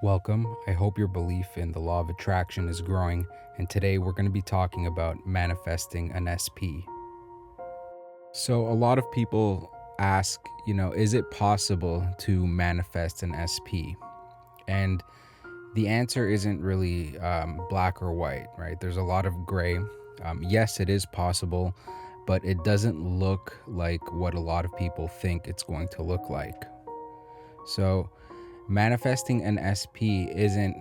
Welcome. I hope your belief in the law of attraction is growing, and today we're going to be talking about manifesting an SP. So, a lot of people ask, is it possible to manifest an SP? And the answer isn't really black or white, right? There's a lot of gray. Yes, it is possible, but it doesn't look like what a lot of people think it's going to look like. So, manifesting an SP isn't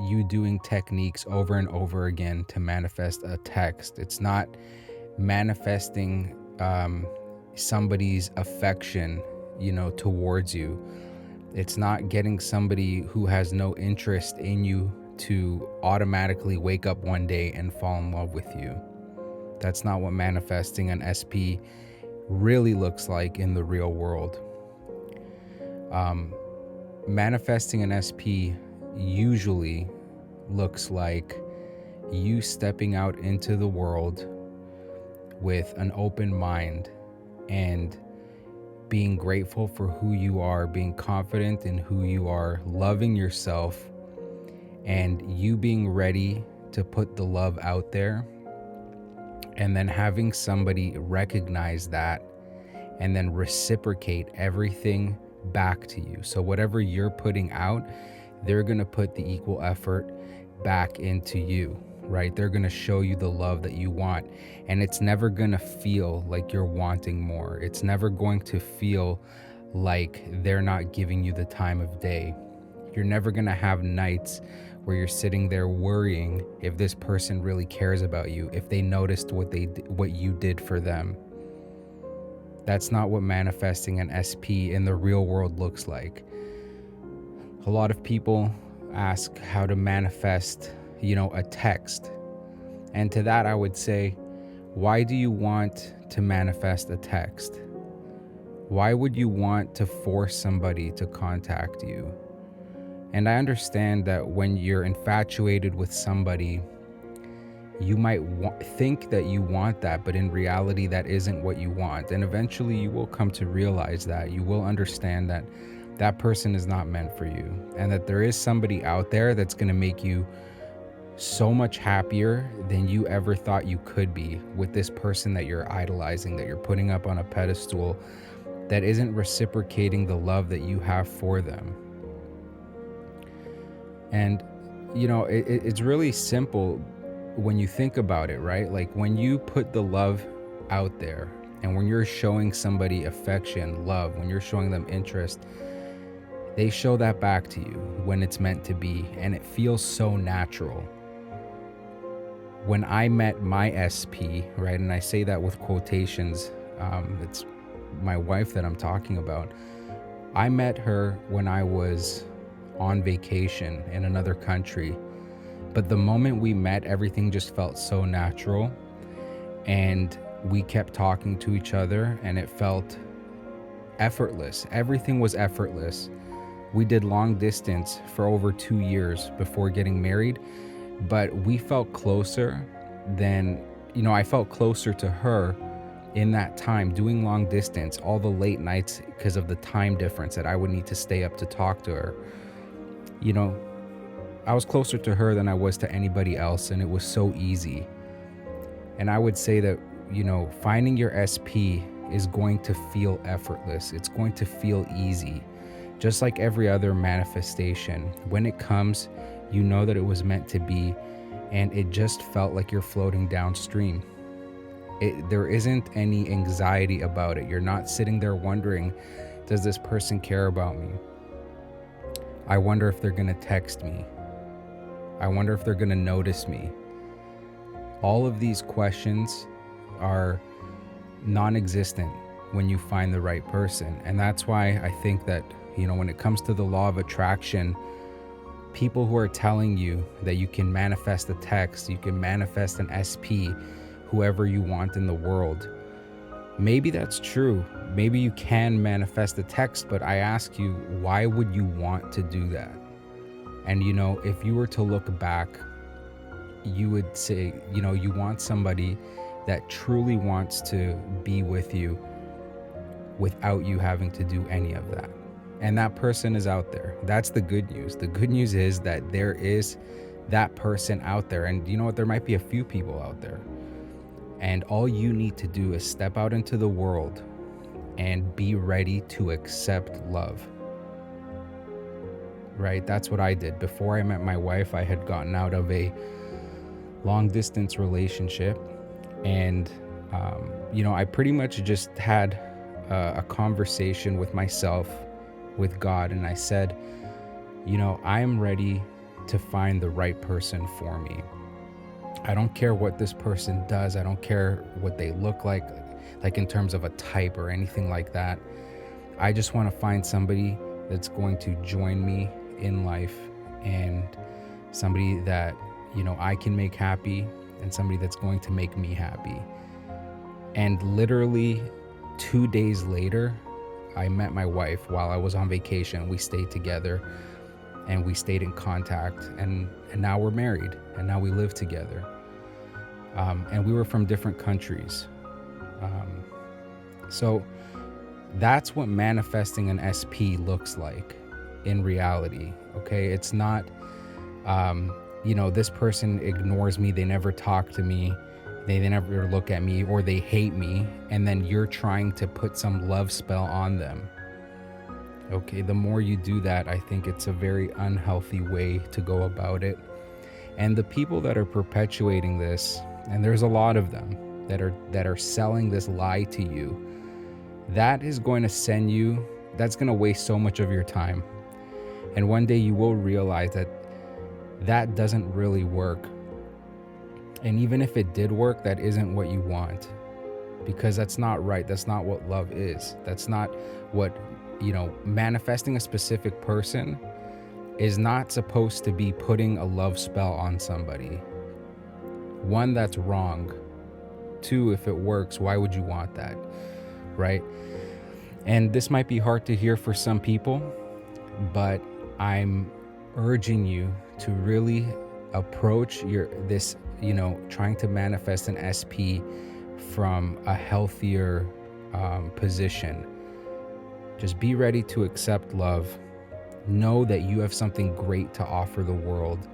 you doing techniques over and over again to manifest a text. It's not manifesting somebody's affection, towards you. It's not getting somebody who has no interest in you to automatically wake up one day and fall in love with you. That's not what manifesting an SP really looks like in the real world. Manifesting an SP usually looks like you stepping out into the world with an open mind and being grateful for who you are, being confident in who you are, loving yourself, and you being ready to put the love out there, and then having somebody recognize that and then reciprocate everything back to you. So whatever you're putting out, they're going to put the equal effort back into you, right? They're going to show you the love that you want, and it's never going to feel like you're wanting more. It's never going to feel like they're not giving you the time of day. You're never going to have nights where you're sitting there worrying if this person really cares about you, if they noticed what you did for them. That's not what manifesting an SP in the real world looks like. A lot of people ask how to manifest, a text. And to that, I would say, why do you want to manifest a text? Why would you want to force somebody to contact you? And I understand that when you're infatuated with somebody, you might think that you want that, but in reality, that isn't what you want. And eventually you will come to realize that. You will understand that that person is not meant for you, and that there is somebody out there that's going to make you so much happier than you ever thought you could be with this person that you're idolizing, that you're putting up on a pedestal, that isn't reciprocating the love that you have for them. And, it's really simple when you think about it, right? Like when you put the love out there and when you're showing somebody affection, love, when you're showing them interest, they show that back to you when it's meant to be, and it feels so natural. When I met my SP, right, and I say that with quotations, it's my wife that I'm talking about. I met her when I was on vacation in another country. But the moment we met, everything just felt so natural, and we kept talking to each other, and it felt effortless. Everything was effortless. We did long distance for over 2 years before getting married, but we felt closer than, I felt closer to her in that time doing long distance, all the late nights because of the time difference that I would need to stay up to talk to her. I was closer to her than I was to anybody else, and it was so easy. And I would say that, finding your SP is going to feel effortless. It's going to feel easy. Just like every other manifestation, when it comes, you know that it was meant to be, and it just felt like you're floating downstream. There isn't any anxiety about it. You're not sitting there wondering, does this person care about me? I wonder if they're going to text me. I wonder if they're going to notice me. All of these questions are non-existent when you find the right person. And that's why I think that, when it comes to the law of attraction, people who are telling you that you can manifest a text, you can manifest an SP, whoever you want in the world, maybe that's true. Maybe you can manifest a text, but I ask you, why would you want to do that? And, if you were to look back, you would say, you want somebody that truly wants to be with you without you having to do any of that. And that person is out there. That's the good news. The good news is that there is that person out there. And you know what? There might be a few people out there. And all you need to do is step out into the world and be ready to accept love. Right? That's what I did. Before I met my wife, I had gotten out of a long distance relationship. And, I pretty much just had a conversation with myself, with God. And I said, I am ready to find the right person for me. I don't care what this person does. I don't care what they look like in terms of a type or anything like that. I just want to find somebody that's going to join me in life, and somebody that, I can make happy, and somebody that's going to make me happy. And literally 2 days later, I met my wife while I was on vacation. We stayed together and we stayed in contact, and now we're married, and now we live together. And we were from different countries. So that's what manifesting an SP looks like in reality. Okay. It's not, this person ignores me. They never talk to me. They never look at me, or they hate me. And then you're trying to put some love spell on them. Okay. The more you do that, I think it's a very unhealthy way to go about it. And the people that are perpetuating this, and there's a lot of them that are selling this lie to you, that is going to that's going to waste so much of your time. And one day you will realize that doesn't really work. And even if it did work, that isn't what you want, because that's not right. That's not what love is. That's not what, manifesting a specific person is not supposed to be putting a love spell on somebody. One, that's wrong. Two, if it works, why would you want that? Right? And this might be hard to hear for some people, but I'm urging you to really approach trying to manifest an SP from a healthier position. Just be ready to accept love. Know that you have something great to offer the world.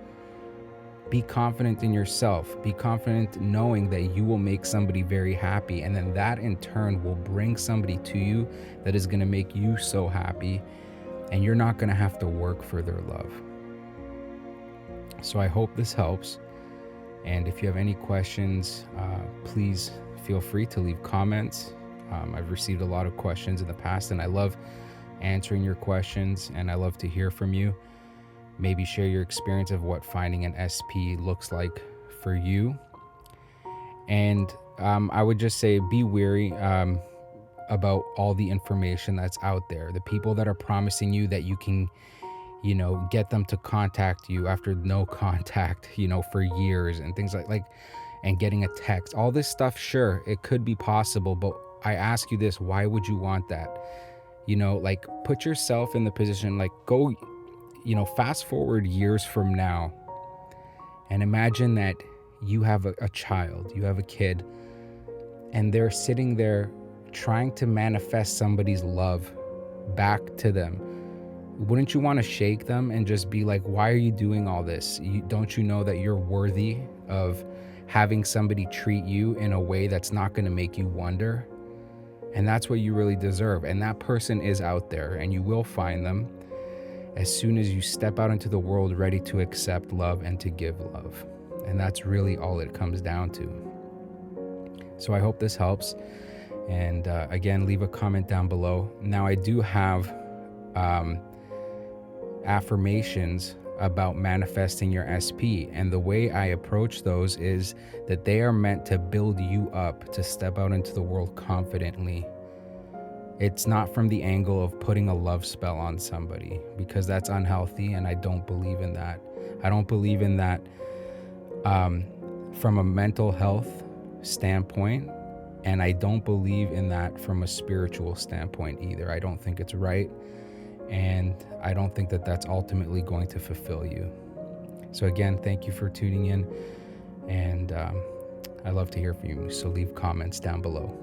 Be confident in yourself. Be confident knowing that you will make somebody very happy, and then that in turn will bring somebody to you that is going to make you so happy, and you're not going to have to work for their love. So I hope this helps. And if you have any questions, please feel free to leave comments. I've received a lot of questions in the past, and I love answering your questions, and I love to hear from you. Maybe share your experience of what finding an SP looks like for you. And I would just say be wary about all the information that's out there. The people that are promising you that you can, get them to contact you after no contact, for years, and things like and getting a text. All this stuff, sure, it could be possible, but I ask you this, why would you want that? Put yourself in the position, go, fast forward years from now, and imagine that you have a child, you have a kid, and they're sitting there trying to manifest somebody's love back to them. Wouldn't you want to shake them and just be like, why are you doing all this? Don't you know that you're worthy of having somebody treat you in a way that's not going to make you wonder? And that's what you really deserve. And that person is out there, and you will find them as soon as you step out into the world ready to accept love and to give love. And that's really all it comes down to. So I hope this helps. And again, leave a comment down below. Now, I do have affirmations about manifesting your SP. And the way I approach those is that they are meant to build you up to step out into the world confidently. It's not from the angle of putting a love spell on somebody, because that's unhealthy, and I don't believe in that. I don't believe in that from a mental health standpoint, and I don't believe in that from a spiritual standpoint either. I don't think it's right, and I don't think that that's ultimately going to fulfill you. So again, thank you for tuning in, and I love to hear from you, so leave comments down below.